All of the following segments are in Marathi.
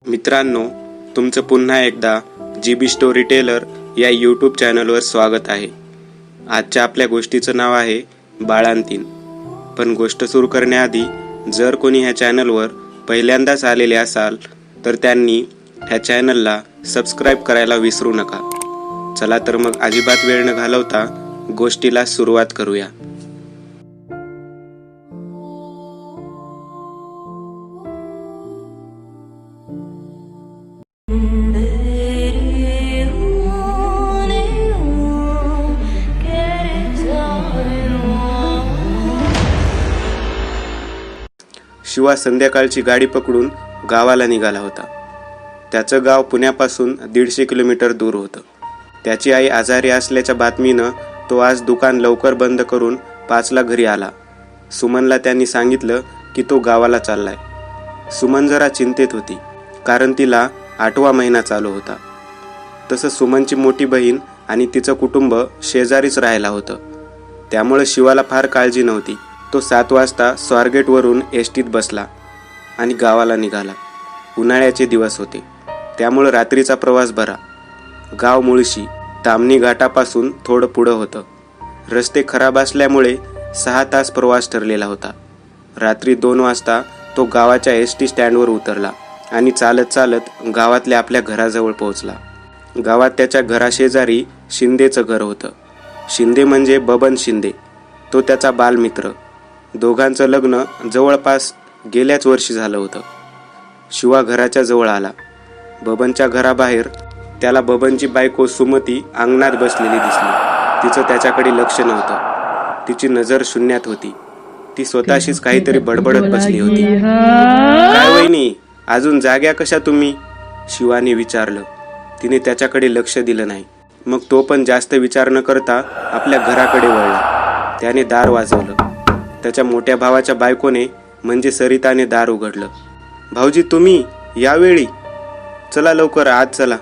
मित्रांनो, तुमचं पुन्हा एकदा GB स्टोरी टेलर या यूट्यूब चॅनलवर स्वागत आहे. आजच्या आपल्या गोष्टीचं नाव आहे बाळंतीण. पण गोष्ट सुरू करण्याआधी जर कोणी ह्या चॅनलवर पहिल्यांदाच आलेले असाल तर त्यांनी ह्या चॅनलला सबस्क्राईब करायला विसरू नका. चला तर मग अजिबात वेळ न घालवता गोष्टीला सुरुवात करूया. शिवा संध्याकाळची गाडी पकडून गावाला निघाला होता. त्याचं गाव पुण्यापासून 150 किलोमीटर दूर होतं. त्याची आई आजारी असल्याच्या बातमीनं तो आज दुकान लवकर बंद करून 5ला घरी आला. सुमनला त्यांनी सांगितलं की तो गावाला चाललाय. सुमन जरा चिंतेत होती, कारण तिला 8वा महिना चालू होता. तसं सुमनची मोठी बहीण आणि तिचं कुटुंब शेजारीच राहायला होतं. त्यामुळे शिवाला फार काळजी नव्हती. तो 7 वाजता स्वारगेटवरून एसटीत बसला आणि गावाला निघाला. उन्हाळ्याचे दिवस होते, त्यामुळे रात्रीचा प्रवास बरा. गाव मुळशी तामणी घाटापासून थोडं पुढं होतं. रस्ते खराब असल्यामुळे 6 तास प्रवास ठरलेला होता. रात्री 2 वाजता तो गावाच्या एसटी स्टँडवर उतरला आणि चालत चालत गावातल्या आपल्या घराजवळ पोहोचला. गावात त्याच्या घराशेजारी शिंदेचं घर होतं. शिंदे म्हणजे बबन शिंदे, तो त्याचा बालमित्र. दोघांचं लग्न जवळपास गेल्याच वर्षी झालं होतं. शिवा घराच्या जवळ आला. बबनच्या घराबाहेर त्याला बबनची बायको सुमती अंगणात बसलेली दिसली. तिचं त्याच्याकडे लक्ष नव्हतं. तिची नजर शून्यात होती. ती स्वतःशीच काहीतरी बडबडत बसली होती. काय वहिनी, अजून जाग्या कशा तुम्ही? शिवाने विचारलं. तिने त्याच्याकडे लक्ष दिलं नाही. मग तो पण जास्त विचार न करता आपल्या घराकडे वळला. त्याने दार वाजवलं. त्याच्या मोठ्या भावाच्या बायकोने म्हणजे सरिताने दार उघडलं. भाऊजी, तुम्ही यावेळी? चला लवकर आत चला,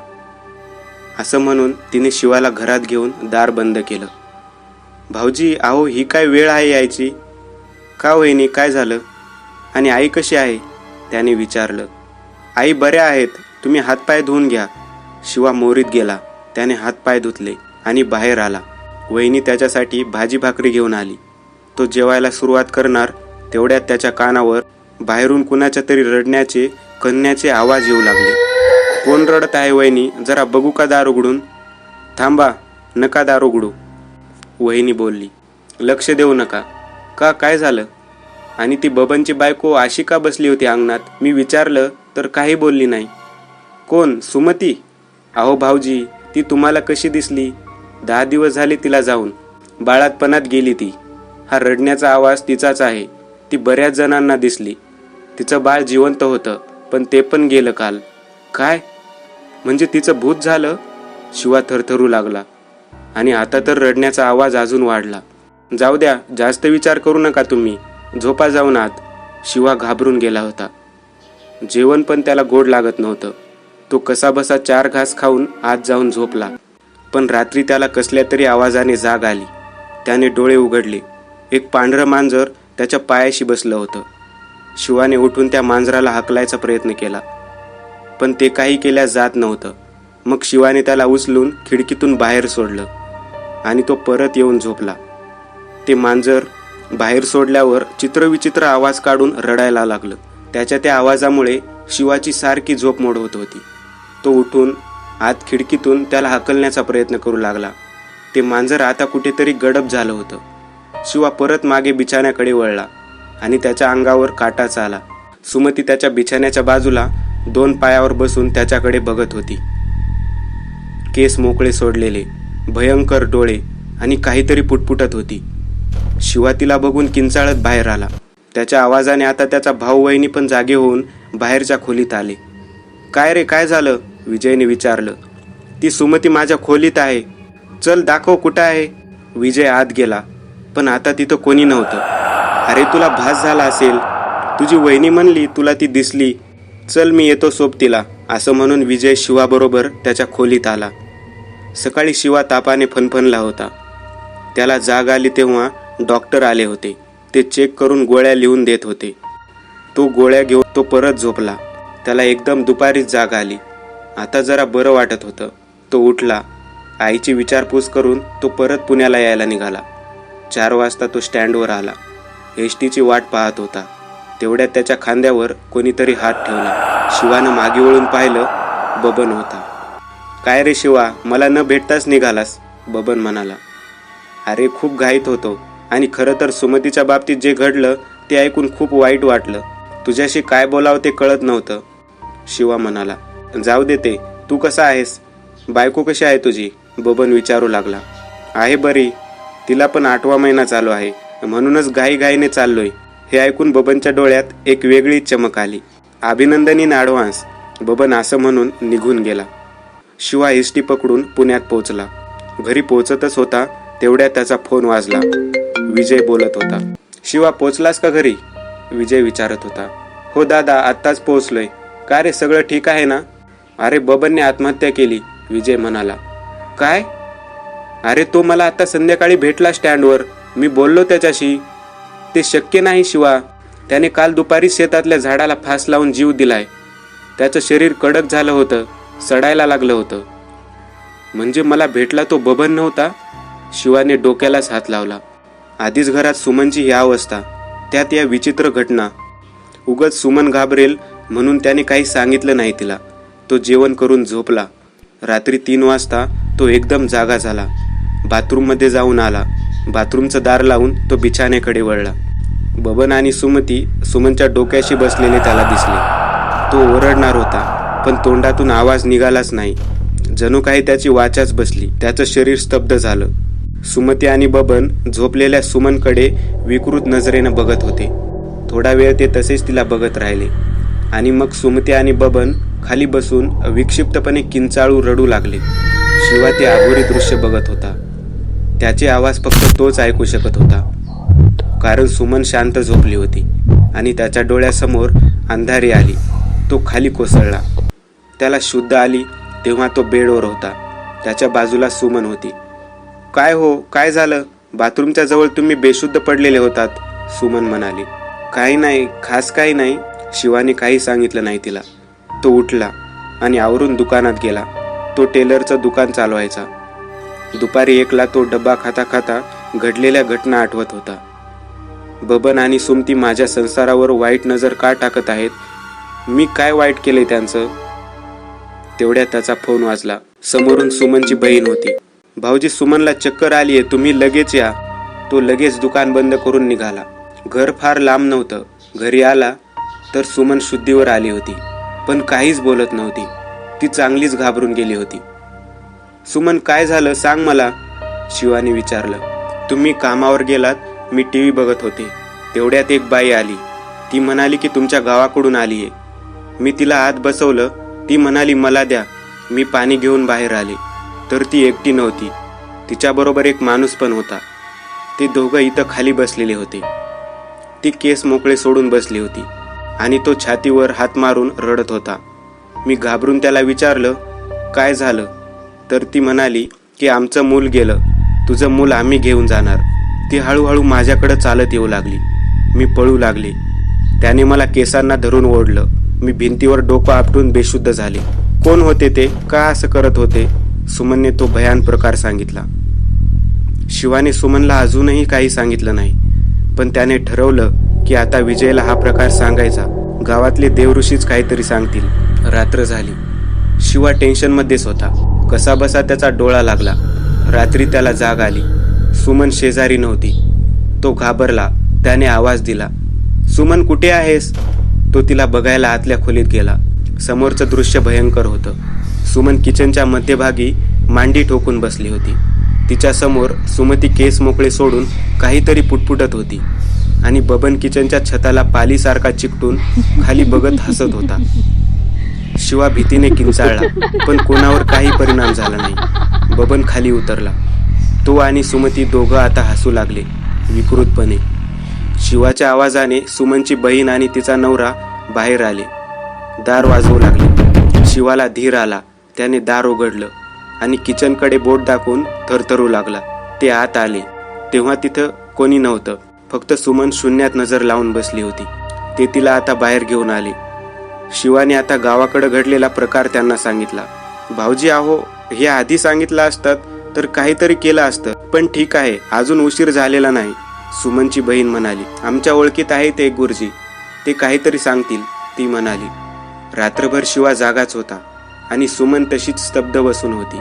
असं म्हणून तिने शिवाला घरात घेऊन दार बंद केलं. भाऊजी, अहो ही काय वेळ आहे यायची? का वहिनी, काय झालं? आणि आई कशी आहे? त्याने विचारलं. आई बऱ्या आहेत, तुम्ही हातपाय धुवून घ्या. शिवा मोरीत गेला. त्याने हातपाय धुतले आणि बाहेर आला. वहिनी त्याच्यासाठी भाजी भाकरी घेऊन आली. तो जेवायला सुरुवात करणार तेवढ्यात त्याच्या कानावर बाहेरून कुणाच्या तरी रडण्याचे, कन्याचे आवाज येऊ लागले. कोण रडत आहे वहिनी? जरा बघू का दार उघडून? थांबा, नका दार उघडू, वहिनी बोलली. लक्ष देऊ नका. का, काय झालं? आणि ती बबनची बायको अशी का बसली होती अंगणात? मी विचारलं तर काही बोलली नाही. कोण? सुमती? अहो भाऊजी, ती तुम्हाला कशी दिसली? 10 दिवस झाले तिला जाऊन. बाळातपणात गेली ती. हा रडण्याचा आवाज तिचाच आहे. ती बऱ्याच जणांना दिसली. तिचं बाळ जिवंत होतं, पण ते पण गेलं काल. काय? म्हणजे तिचं भूत झालं? शिवा थरथरू लागला. आणि आता तर रडण्याचा आवाज अजून वाढला. जाऊ द्या, जास्त विचार करू नका तुम्ही. झोपा जाऊन आत. शिवा घाबरून गेला होता. जेवण पण त्याला गोड लागत नव्हतं. तो कसाबसा 4 घास खाऊन आत जाऊन झोपला. पण रात्री त्याला कसल्या तरी आवाजाने जाग आली. त्याने डोळे उघडले. एक पांढरं मांजर त्याच्या पायाशी बसलं होतं. शिवाने उठून त्या मांजराला हाकलायचा प्रयत्न केला, पण ते काही केल्यास जात नव्हतं. मग शिवाने त्याला उचलून खिडकीतून बाहेर सोडलं आणि तो परत येऊन झोपला. ते मांजर बाहेर सोडल्यावर चित्रविचित्र आवाज काढून रडायला लागलं. त्याच्या त्या आवाजामुळे शिवाची सारखी झोप मोड होत होती. तो उठून आत खिडकीतून त्याला हाकलण्याचा प्रयत्न करू लागला. ते मांजर आता कुठेतरी गडप झालं होतं. शिवा परत मागे बिछाण्याकडे वळला आणि त्याच्या अंगावर काटाच आला. सुमती त्याच्या बिछाण्याच्या बाजूला 2 पायावर बसून त्याच्याकडे बघत होती. केस मोकळे सोडलेले, भयंकर डोळे आणि काहीतरी पुटपुटत होती. शिवा तिला बघून किंचाळत बाहेर आला. त्याच्या आवाजाने आता त्याचा भाऊ वहिनी पण जागे होऊन बाहेरच्या खोलीत आले. काय रे, काय झालं? विजयने विचारलं. ती सुमती माझ्या खोलीत आहे. चल दाखव कुठं आहे. विजय आत गेला, पण आता तिथं कोणी नव्हतं. अरे, तुला भास झाला असेल. तुझी वहिनी म्हणली तुला ती दिसली. चल, मी येतो सोबतीला, असं म्हणून विजय शिवाबरोबर त्याच्या खोलीत आला. सकाळी शिवा तापाने फणफणला होता. त्याला जाग आली तेव्हा डॉक्टर आले होते. ते चेक करून गोळ्या लिहून देत होते. तो गोळ्या घेऊन तो परत झोपला. त्याला एकदम दुपारीच जाग आली. आता जरा बरं वाटत होतं. तो उठला. आईची विचारपूस करून तो परत पुण्याला यायला निघाला. 4 वाजता तो स्टँडवर आला. एसटीची वाट पाहत होता. तेवढ्यात त्याच्या खांद्यावर कोणीतरी हात ठेवला. शिवानं मागे वळून पाहिलं. बबन होता. काय रे शिवा, मला न भेटताच निघालास? बबन म्हणाला. अरे खूप घाईत होतो आणि खरं तर सुमतीच्या बाबतीत जे घडलं ते ऐकून खूप वाईट वाटलं. तुझ्याशी काय बोलावं ते कळत नव्हतं. शिवा म्हणाला. जाऊ दे ते. तू कसा आहेस? बायको कशी आहे तुझी? बबन विचारू लागला. आहे बरी. तिला पण 8वा महिना चालू आहे, म्हणूनच घाईघाईने चाललोय. हे ऐकून बबनच्या डोळ्यात एक वेगळी चमक आली. अभिनंदन इन ॲडव्हान्स. बबन असं म्हणून निघून गेला. शिवा एसटी पकडून पुण्यात पोहोचला. घरी पोहोचतच होता तेवढ्यात त्याचा फोन वाजला. विजय बोलत होता. शिवा, पोचलास का घरी? विजय विचारत होता. हो दादा, आत्ताच पोहोचलोय. का रे, सगळं ठीक आहे ना? अरे बबनने आत्महत्या केली, विजय म्हणाला. काय? अरे तो मला आता संध्याकाळी भेटला स्टँडवर. मी बोललो त्याच्याशी. ते शक्य नाही शिवा. त्याने काल दुपारी शेतातल्या झाडाला फास लावून जीव दिलाय. त्याचं शरीर कडक झालं होतं, सडायला लागलं होतं. म्हणजे मला भेटला तो बबन नव्हता? शिवाने डोक्यालाच हात लावला. आधीच घरात सुमनची ही अवस्था, त्यात या विचित्र घटना. उगाच सुमन घाबरेल म्हणून त्याने काही सांगितलं नाही तिला. तो जेवण करून झोपला. रात्री 3 वाजता तो एकदम जागा झाला. बाथरूममध्ये जाऊन आला. बाथरूमचं दार लावून तो बिछाण्याकडे वळला. बबन आणि सुमती सुमनच्या डोक्याशी बसलेले त्याला दिसले. तो ओरडणार होता, पण तोंडातून आवाज निघालाच नाही. जणू काही त्याची वाचाच बसली. त्याचं शरीर स्तब्ध झालं. सुमती आणि बबन झोपलेल्या सुमनकडे विकृत नजरेनं बघत होते. थोडा वेळ ते तसेच तिला बघत राहिले आणि मग सुमती आणि बबन खाली बसून विक्षिप्तपणे किंचाळू रडू लागले. शिवा ते अघोरी दृश्य बघत होता. त्याचे आवाज फक्त तोच ऐकू शकत होता, कारण सुमन शांत झोपली होती आणि त्याच्या डोळ्यासमोर अंधारी आली. तो खाली कोसळला. त्याला शुद्ध आली तेव्हा तो बेडवर होता. त्याच्या बाजूला सुमन होती. काय हो, काय झालं? बाथरूमच्या जवळ तुम्ही बेशुद्ध पडलेले होतात, सुमन म्हणाली. काही नाही, खास काही नाही. शिवाने काही सांगितलं नाही तिला. तो उठला आणि आवरून दुकानात गेला. तो टेलरचं दुकान चालवायचा. दुपारी 1ला तो डब्बा खाता खाता घडलेल्या घटना आठवत होता. बबन आणि सुमती माझ्या संसारावर वाईट नजर का टाकत आहेत? मी काय वाईट केले त्यांचं? तेवढ्यात त्याचा फोन वाजला. समोरून सुमनची बहीण होती. भाऊजी, सुमनला चक्कर आलीये, तुम्ही लगेच या. तो लगेच दुकान बंद करून निघाला. घर फार लांब नव्हतं. घरी आला तर सुमन शुद्धीवर आली होती, पण काहीच बोलत नव्हती. ती चांगलीच घाबरून गेली होती. सुमन, काय झालं सांग मला, शिवाने विचारलं. तुम्ही कामावर गेलात, मी टीव्ही बघत होते. तेवढ्यात एक बाई आली. ती म्हणाली की तुमच्या गावाकडून आलीये. मी तिला आत बसवलं. ती म्हणाली मला द्या. मी पाणी घेऊन बाहेर आले तर ती एकटी नव्हती. तिच्याबरोबर एक माणूस पण होता. ते दोघं इथं खाली बसलेले होते. ती केस मोकळे सोडून बसली होती आणि तो छातीवर हात मारून रडत होता. मी घाबरून त्याला विचारलं, काय झालं? तर ती म्हणाली की आमचं मूल गेलं. तुझं मूल आम्ही घेऊन जाणार. ती हळूहळू माझ्याकडे चालत येऊ लागली. मी पळू लागले. त्याने मला केसांना धरून ओढलं. मी भिंतीवर डोकं आपटून बेशुद्ध झाले. कोण होते ते? का असं करत होते? सुमनने तो भयान प्रकार सांगितला. शिवाने सुमनला अजूनही काही सांगितलं नाही, पण त्याने ठरवलं की आता विजयला हा प्रकार सांगायचा. गावातले देवऋषीच काहीतरी सांगतील. रात्र झाली. शिवा टेन्शनमध्येच होता. कसाबसा त्याचा डोळा लागला. रात्री त्याला जाग आली. सुमन शेजारी नव्हती. तो घाबरला. त्याने आवाज दिला, सुमन कुठे आहेस? तो तिला बघायला आतल्या खोलीत गेला. समोरचं दृश्य भयंकर होतं. सुमन किचनच्या मध्यभागी मांडी ठोकून बसली होती. तिच्या समोर सुमती केस मोकळे सोडून काहीतरी पुटपुटत होती आणि बबन किचनच्या छताला पालीसारखा चिकटून खाली बघत हसत होता. शिवा भीतीने किंचाळला, पण कोणावर काही परिणाम झाला नाही. बबन खाली उतरला. तो आणि सुमती दोघं आता हसू लागले विकृतपणे. शिवाच्या आवाजाने सुमनची बहीण आणि तिचा नवरा बाहेर आले. दार वाजवू लागले. शिवाला धीर आला. त्याने दार उघडलं आणि किचनकडे बोट दाखवून थरथरू लागला. ते आत आले तेव्हा तिथं कोणी नव्हतं. फक्त सुमन शून्यात नजर लावून बसली होती. ते तिला आता बाहेर घेऊन आले. शिवाने आता गावाकडे घडलेला प्रकार त्यांना सांगितला. भाऊजी अहो, हे आधी सांगितलं असतात तर काहीतरी केलं असतं, पण ठीक आहे, अजून उशीर झालेला नाही. सुमनची बहीण म्हणाली. आमच्या ओळखीत आहेत एक गुरुजी, ते काहीतरी सांगतील, ती म्हणाली. रात्रभर शिवा जागाच होता आणि सुमन तशीच स्तब्ध बसून होती.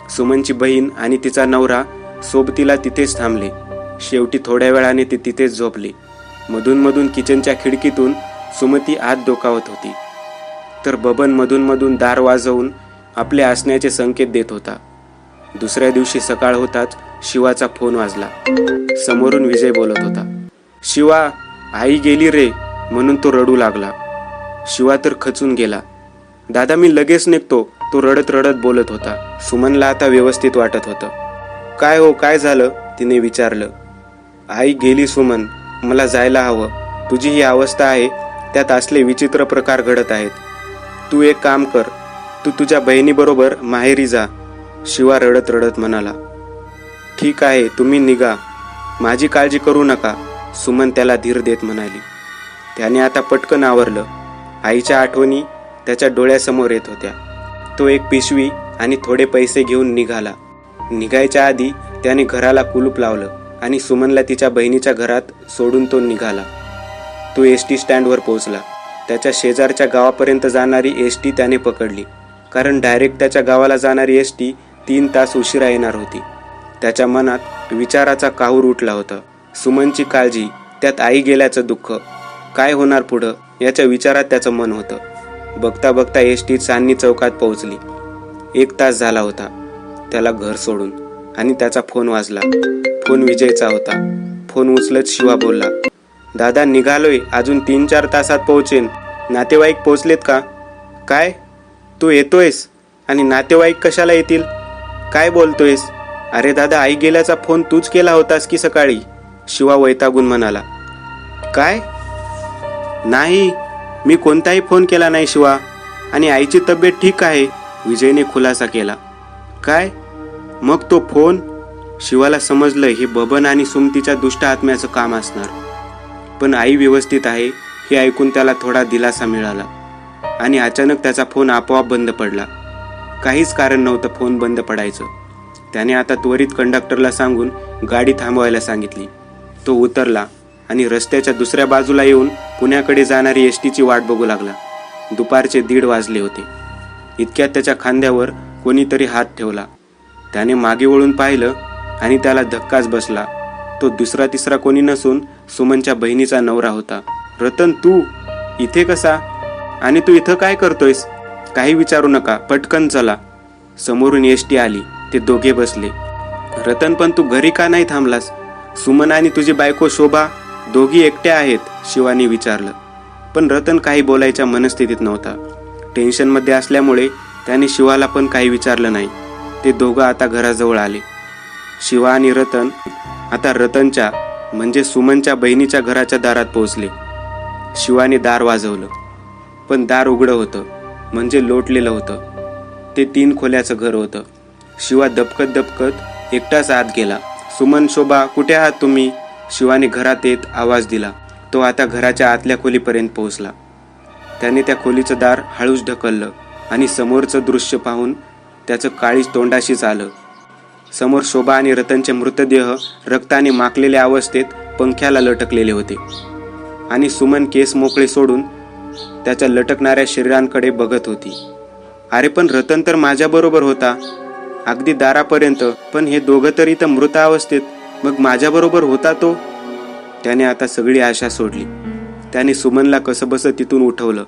सुमनची बहीण आणि तिचा नवरा सोबतीला तिथेच थांबले. शेवटी थोड्या वेळाने ते तिथेच झोपले. मधून मधून किचनच्या खिडकीतून सुमती आत डोकावत होती, तर बबन मधून मधून दार वाजवून आपले असण्याचे संकेत देत होता. दुसऱ्या दिवशी सकाळ होताच शिवाचा फोन वाजला. समोरून विजय बोलत होता. शिवा, आई गेली रे, म्हणून तो रडू लागला. शिवा तर खचून गेला. दादा मी लगेच निघतो, तो रडत रडत बोलत होता. सुमनला आता व्यवस्थित वाटत होतं. काय हो, काय झालं, तिने विचारलं. आई गेली सुमन, मला जायला हवं. तुझी ही अवस्था आहे, त्यात असले विचित्र प्रकार घडत आहेत. तू एक काम कर, तू तुझ्या बहिणीबरोबर माहेरी जा, शिवा रडत रडत म्हणाला. ठीक आहे, तुम्ही निघा, माझी काळजी करू नका, सुमन त्याला धीर देत म्हणाली. त्याने आता पटकन आवरलं. आईच्या आठवणी त्याच्या डोळ्यासमोर येत होत्या. तो एक पिशवी आणि थोडे पैसे घेऊन निघाला. निघायच्या आधी त्याने घराला कुलूप लावलं आणि सुमनला तिच्या बहिणीच्या घरात सोडून तो निघाला. तो एसटी स्टँडवर पोहोचला. त्याच्या शेजारच्या गावापर्यंत जाणारी एसटी त्याने पकडली, कारण डायरेक्ट त्याच्या गावाला जाणारी एसटी 3 तास उशिरा येणार होती. त्याच्या मनात विचाराचा काहूर उठला होता. सुमनची काळजी, त्यात आई गेल्याचं दुःख, काय होणार पुढं याच्या विचारात त्याचं मन होतं. बघता बघता एसटी चांदणी चौकात पोहोचली. 1 तास झाला होता त्याला घर सोडून, आणि त्याचा फोन वाजला. फोन विजयचा होता. फोन उचलत शिवा बोलला. दादा निघालोय, अजून 3-4 तासात पोहोचेन. नातेवाईक पोहोचलेत का? काय, तू येतोयस? आणि नातेवाईक कशाला येतील? काय बोलतोयस? अरे दादा, आई गेल्याचा फोन तूच केला होतास की सकाळी, शिवा वैतागून म्हणाला. काय? नाही, मी कोणताही फोन केला नाही शिवा, आणि आईची तब्येत ठीक आहे, विजयने खुलासा केला. काय? मग तो फोन? शिवाला समजलं हे बबन आणि सुमतीच्या दुष्ट आत्म्याचं काम असणार. पण आई व्यवस्थित आहे हे ऐकून त्याला थोडा दिलासा मिळाला. आणि अचानक त्याचा फोन आपोआप बंद पडला. काहीच कारण नव्हतं फोन बंद पडायचं. त्याने आता त्वरित कंडक्टरला सांगून गाडी थांबवायला सांगितली. तो उतरला आणि रस्त्याच्या दुसऱ्या बाजूला येऊन पुण्याकडे जाणारी एसटीची वाट बघू लागला. दुपारचे 1:30 वाजले होते. इतक्यात त्याच्या खांद्यावर कोणीतरी हात ठेवला. त्याने मागे वळून पाहिलं आणि त्याला धक्काच बसला. तो दुसरा तिसरा कोणी नसून सुमनच्या बहिणीचा नवरा होता. रतन, तू इथे कसा? आणि तू इथं काय करतोयस? काही विचारू नका, पटकन चला. समोरून एसटी आली. ते दोघे बसले. रतन, पण तू घरी का नाही थांबलास? सुमन आणि तुझी बायको शोभा दोघी एकट्या आहेत, शिवानी विचारलं. पण रतन काही बोलायच्या मनस्थितीत नव्हता. टेन्शनमध्ये असल्यामुळे त्याने शिवाला पण काही विचारलं नाही. ते दोघं आता घराजवळ आले. शिवा आणि रतन आता रतनच्या म्हणजे सुमनच्या बहिणीच्या घराच्या दारात पोहोचले. शिवाने दार वाजवलं, पण दार उघडं होतं, म्हणजे लोटलेलं होतं. ते 3 खोल्याचं घर होतं. शिवा दबकत दबकत एकटाच आत गेला. सुमन, शोभा, कुठे आहात तुम्ही? शिवाने घरात येत आवाज दिला. तो आता घराच्या आतल्या खोलीपर्यंत पोहोचला. त्याने त्या खोलीचं दार हळूच ढकललं आणि समोरचं दृश्य पाहून त्याचं काळीज तोंडाशीच आलं. समोर शोभा आणि रतनचे मृतदेह रक्ताने माखलेल्या अवस्थेत पंख्याला लटकलेले होते. आणि सुमन केस मोकळे सोडून त्याच्या लटकणाऱ्या शरीरांकडे बघत होती. अरे पण रतन तर माझ्याबरोबर होता, अगदी दारापर्यंत, पण हे दोघं तरी तर मृत अवस्थेत, मग माझ्याबरोबर होता तो? त्याने आता सगळी आशा सोडली. त्याने सुमनला कसंबसं तिथून उठवलं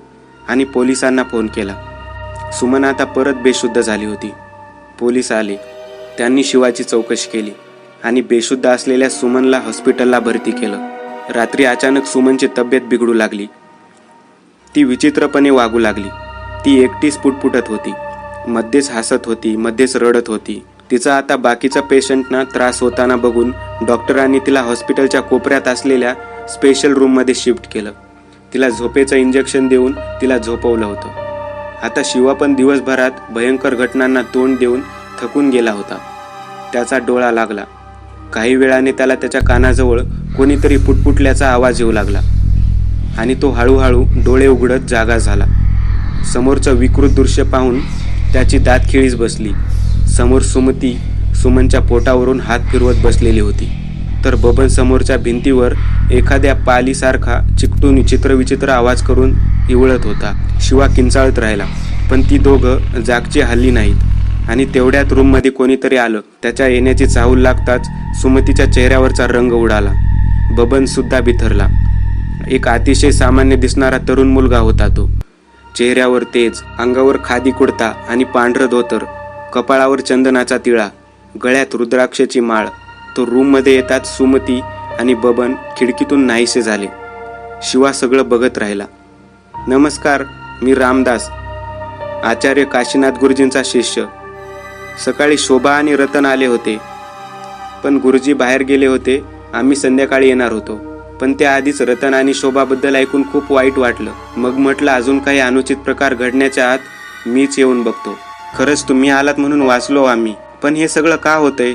आणि पोलिसांना फोन केला. सुमन आता परत बेशुद्ध झाली होती. पोलीस आले. त्यांनी शिवाची चौकशी केली आणि बेशुद्ध असलेल्या सुमनला हॉस्पिटलला भरती केलं. रात्री अचानक सुमनची तब्येत बिघडू लागली. ती विचित्रपणे वागू लागली. ती एकटीच पुटपुटत होती, मध्येच हसत होती, मध्येच रडत होती. तिचा आता बाकीच्या पेशंटना त्रास होताना बघून डॉक्टरांनी तिला हॉस्पिटलच्या कोपऱ्यात असलेल्या स्पेशल रूममध्ये शिफ्ट केलं. तिला झोपेचं इंजेक्शन देऊन तिला झोपवलं होतं. आता शिवा पण दिवसभरात भयंकर घटनांना तोंड देऊन थकून गेला होता. त्याचा डोळा लागला. काही वेळाने त्याला त्याच्या कानाजवळ कोणीतरी पुटपुटल्याचा आवाज येऊ लागला. आणि तो हळूहळू डोळे उघडत जागा झाला. समोरचं विकृत दृश्य पाहून त्याची दातखिळीच बसली. समोर सुमती सुमनच्या पोटावरून हात फिरवत बसलेली होती, तर बबन समोरच्या भिंतीवर एखाद्या पालीसारखा चिकटून चित्रविचित्र आवाज करून इवळत होता. शिवा किंचाळत राहिला, पण ती दोघं जागची हल्ली नाहीत. आणि तेवढ्यात रूममध्ये कोणीतरी आलं. त्याच्या येण्याची चाहूल लागताच सुमतीच्या चेहऱ्यावरचा रंग उडाला. बबन सुद्धा बिथरला. एक अतिशय सामान्य दिसणारा तरुण मुलगा होता तो. चेहऱ्यावर तेज, अंगावर खादी कुर्ता आणि पांढरं धोतर, कपाळावर चंदनाचा तिळा, गळ्यात रुद्राक्षाची माळ. तो रूममध्ये येताच सुमती आणि बबन खिडकीतून नाहीसे झाले. शिवा सगळं बघत राहिला. नमस्कार, मी रामदास, आचार्य काशीनाथ गुरुजींचा शिष्य. सकाळी शोभा आणि रतन आले होते, पण गुरुजी बाहेर गेले होते. आम्ही संध्याकाळी येणार होतो, पण त्याआधीच रतन आणि शोभाबद्दल ऐकून खूप वाईट वाटलं. मग म्हटलं अजून काही अनुचित प्रकार घडण्याच्या आत मीच येऊन बघतो. खरंच तुम्ही आलात म्हणून वाचलो आम्ही. पण हे सगळं का होतंय?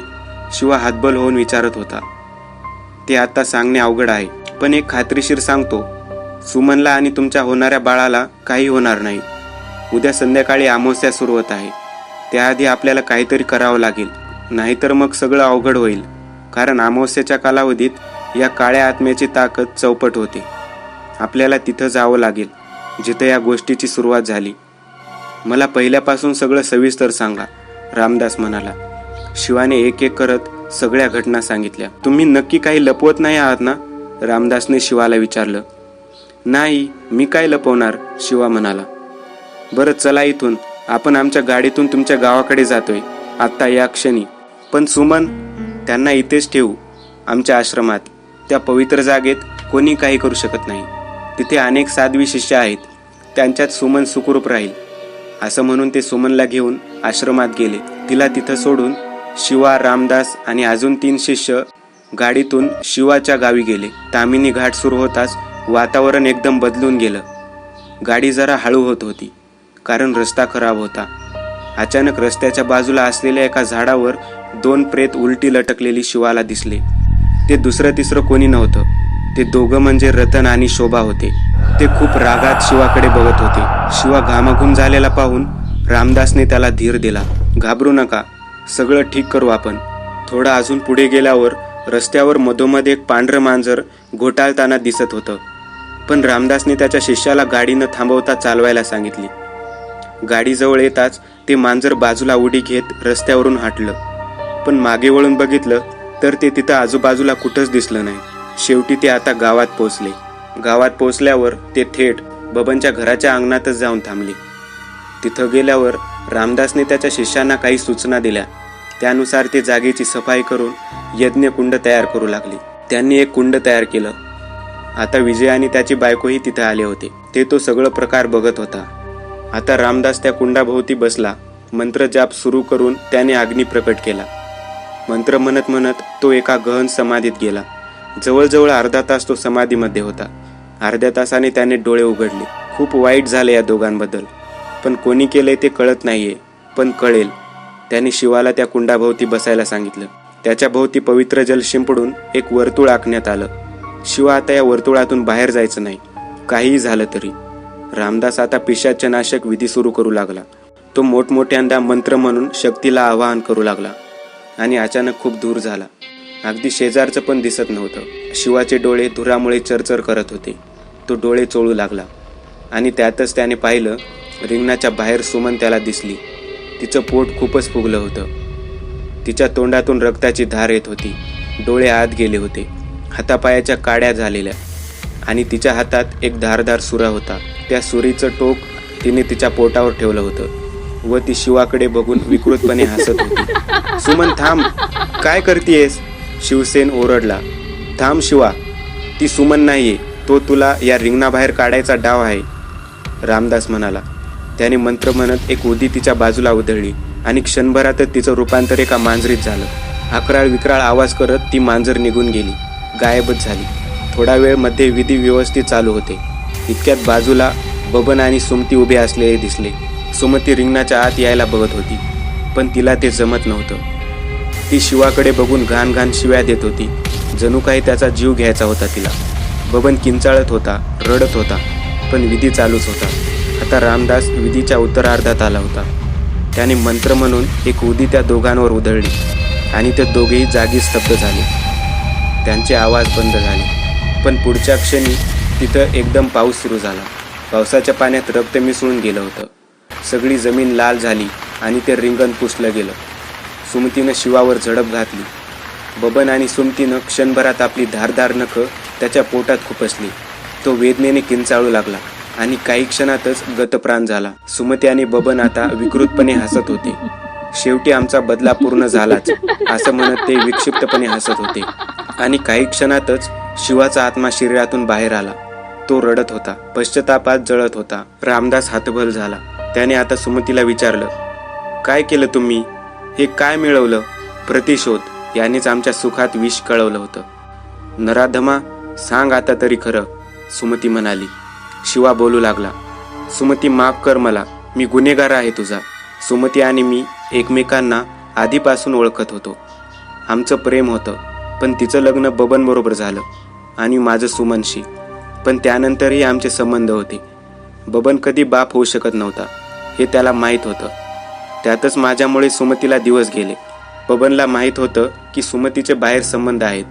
शिवा हातबल होऊन विचारत होता. ते आता सांगणे अवघड आहे, पण एक खात्रीशीर सांगतो, सुमनला आणि तुमच्या होणाऱ्या बाळाला काही होणार नाही. उद्या संध्याकाळी अमावस्या सुरू होत आहे. त्याआधी आपल्याला काहीतरी करावं लागेल, नाहीतर मग सगळं अवघड होईल. कारण अमावस्याच्या कालावधीत या काळ्या आत्म्याची ताकद चौपट होते. आपल्याला तिथं जावं लागेल जिथं या गोष्टीची सुरुवात झाली. मला पहिल्यापासून सगळं सविस्तर सांगा, रामदास म्हणाला. शिवाने एक एक करत सगळ्या घटना सांगितल्या. तुम्ही नक्की काही लपवत नाही आहात ना? रामदासने शिवाला विचारलं. नाही, मी काय लपवणार, शिवा म्हणाला. बरं चला, इथून आपण आमच्या गाडीतून तुमच्या गावाकडे जातोय आत्ता या क्षणी. पण सुमन, त्यांना इथेच ठेवू, आमच्या आश्रमात. त्या पवित्र जागेत कोणी काही करू शकत नाही. तिथे अनेक साध्वी शिष्य आहेत, त्यांच्यात सुमन सुखरूप राहील. असं म्हणून ते सुमनला घेऊन आश्रमात गेले. तिला तिथं सोडून शिवा, रामदास आणि अजून 3 शिष्य गाडीतून शिवाच्या गावी गेले. तामिनी घाट सुरू होताच वातावरण एकदम बदलून गेलं. गाडी जरा हळू होत होती, कारण रस्ता खराब होता. अचानक रस्त्याच्या बाजूला असलेल्या एका झाडावर 2 प्रेत उलटी लटकलेली शिवाला दिसले. ते दुसरं तिसरं कोणी नव्हतं, ते दोघं म्हणजे रतन आणि शोभा होते. ते खूप रागात शिवाकडे बघत होते. शिवा घामाघूम झालेला पाहून रामदासने त्याला धीर दिला. घाबरू नका, सगळं ठीक करू आपण. थोडा अजून पुढे गेल्यावर रस्त्यावर मधोमध एक पांढरं मांजर घोटाळताना दिसत होतं. पण रामदासने त्याच्या शिष्याला गाडी न थांबवता चालवायला सांगितली. गाडीजवळ येताच ते मांजर बाजूला उडी घेत रस्त्यावरून हटलं. पण मागे वळून बघितलं तर ते तिथं आजूबाजूला कुठंच दिसलं नाही. शेवटी ते आता गावात पोचले. गावात पोचल्यावर ते थेट बबनच्या घराच्या अंगणातच जाऊन थांबले. तिथं गेल्यावर रामदासने त्याच्या शिष्यांना काही सूचना दिल्या. त्यानुसार ते जागेची सफाई करून यज्ञकुंड तयार करू लागले. त्यांनी एक कुंड तयार केलं. आता विजय आणि त्याची बायकोही तिथे आले होते. ते तो सगळं प्रकार बघत होता. आता रामदास त्या कुंडाभोवती बसला. मंत्र जाप सुरू करून त्याने अग्नी प्रकट केला. मंत्र म्हणत म्हणत तो एका गहन समाधीत गेला. जवळजवळ अर्धा तास तो समाधीमध्ये होता. अर्ध्या तासाने त्याने डोळे उघडले. खूप वाईट झाले या दोघांबद्दल, पण कोणी केलंय ते कळत नाहीये, पण कळेल. त्याने शिवाला त्या कुंडाभोवती बसायला सांगितलं. त्याच्या भोवती पवित्र जल शिंपडून एक वर्तुळ आखण्यात आलं. शिवा आता या वर्तुळातून बाहेर जायचं नाही, काहीही झालं तरी. रामदास आता पिशाचनाशक विधी सुरू करू लागला. तो मोठमोठ्यांदा मंत्र म्हणून शक्तीला आवाहन करू लागला आणि अचानक खूप दूर झाला. अगदी शेजारचं पण दिसत नव्हतं. शिवाचे डोळे धुरामुळे चरचर करत होते. तो डोळे चोळू लागला आणि त्यातच त्याने पाहिलं, रिंगणाच्या बाहेर सुमन त्याला दिसली. तिचं पोट खूपच फुगलं होतं. तिच्या तोंडातून रक्ताची धार येत होती. डोळे आत गेले होते, हातापायाच्या काड्या झालेल्या, आणि तिच्या हातात एक धारदार सुरा होता. त्या सुरीचं टोक तिने तिच्या पोटावर ठेवलं होतं व ती शिवाकडे बघून विकृतपणे हसत होती. सुमन थांब, काय करतेयस? शिवसेन ओरडला. थांब शिवा, ती सुमन नाहीये, तो तुला या रिंगणाबाहेर काढायचा डाव आहे, रामदास म्हणाला. त्याने मंत्र म्हणत एक उदी तिच्या बाजूला उधळली आणि क्षणभरातच तिचं रूपांतर एका मांजरीत झालं. अकराळ विक्राळ आवाज करत ती मांजर निघून गेली, गायबच झाली. थोडा वेळ मध्ये विधी व्यवस्थित चालू होते. इतक्यात बाजूला बबन आणि सुमती उभे असलेले दिसले. सुमती रिंगणाच्या आत यायला बघत होती, पण तिला ते जमत नव्हतं. ती शिवाकडे बघून घाण घाण शिव्या देत होती, जणू काही त्याचा जीव घ्यायचा होता तिला. बबन किंचाळत होता, रडत होता, पण विधी चालूच होता. आता रामदास विधीच्या उत्तरार्धात आला होता. त्याने मंत्र म्हणून एक उदी त्या दोघांवर उधळली आणि ते दोघेही जागी स्तब्ध झाले. त्यांचे आवाज बंद झाले. पण पुढच्या क्षणी तिथं एकदम पाऊस सुरू झाला. पावसाच्या पाण्यात रक्त मिसळून गेलं होतं. सगळी जमीन लाल झाली आणि ते रिंगण पुसलं गेलं. सुमतीनं शिवावर झडप घातली. बबन आणि सुमतीनं क्षणभरात आपली धारदार नखं त्याच्या पोटात खुपसली. तो वेदनेने किंचाळू लागला आणि काही क्षणातच गतप्राण झाला. सुमती आणि बबन आता विकृतपणे हसत होते. शेवटी आमचा बदला पूर्ण झालाच असं म्हणत ते विक्षिप्तपणे हसत होते. आणि काही क्षणातच शिवाचा आत्मा शरीरातून बाहेर आला. तो रडत होता, पश्चातापात जळत होता. रामदास हतबल झाला. त्याने आता सुमतीला विचारलं, काय केलं तुम्ही? हे काय मिळवलं? प्रतिशोध यानेच आमच्या सुखात विष कळवलं होतं. नराधमा, सांग आता तरी खरं, सुमती म्हणाली. शिवा बोलू लागला, सुमती माफ कर मला, मी गुन्हेगार आहे तुझा. सुमती आणि मी एकमेकांना आधीपासून ओळखत होतो. आमचं प्रेम होतं, पण तिचं लग्न बबनबरोबर झालं आणि माझं सुमनशी. पण त्यानंतरही आमचे संबंध होते. बबन कधी बाप होऊ शकत नव्हता हे त्याला माहीत होतं. त्यातच माझ्यामुळे सुमतीला दिवस गेले. बबनला माहीत होतं की सुमतीचे बाहेर संबंध आहेत,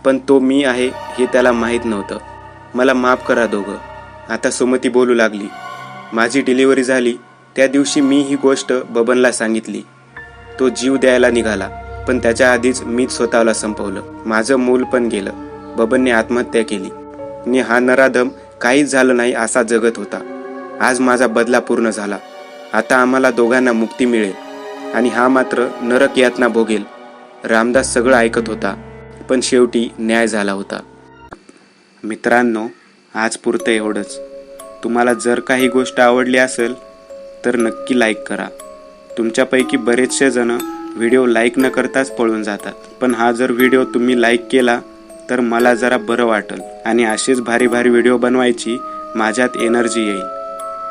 पण तो मी आहे हे त्याला माहीत नव्हतं. मला माफ करा दोघं. आता सुमती बोलू लागली, माझी डिलिव्हरी झाली त्या दिवशी मी ही गोष्ट बबनला सांगितली. तो जीव द्यायला निघाला, पण त्याच्या आधीच मीच स्वतःला संपवलं. माझं मूल पण गेलं. बबनने आत्महत्या केली आणि हा नराधम काहीच झालं नाही असा जगत होता. आज माझा बदला पूर्ण झाला. आता आम्हाला दोघांना मुक्ती मिळेल आणि हा मात्र नरक यातना भोगेल. रामदास सगळं ऐकत होता, पण शेवटी न्याय झाला होता. मित्रांनो, आज पुरतं एवढंच. तुम्हाला जर काही गोष्ट आवडली असेल तर नक्की लाईक करा. तुमच्यापैकी बरेचसे जण व्हिडिओ लाईक न करताच पळून जातात, पण हा जर व्हिडिओ तुम्ही लाईक केला तर मला जरा बरं वाटेल आणि असेच भारी भारी व्हिडिओ बनवायची माझ्यात एनर्जी येईल.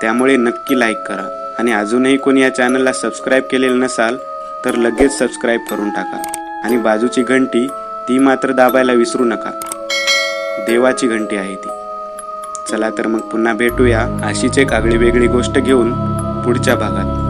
त्यामुळे नक्की लाईक करा आणि अजूनही कोणी या चॅनलला सबस्क्राईब केलेलं नसाल तर लगेच सबस्क्राईब करून टाका आणि बाजूची घंटी ती मात्र दाबायला विसरू नका. देवाची घंटी आहे ती. चला तर मग पुन्हा भेटूया अशीच एक आगळी वेगळी गोष्ट घेऊन पुढच्या भागात.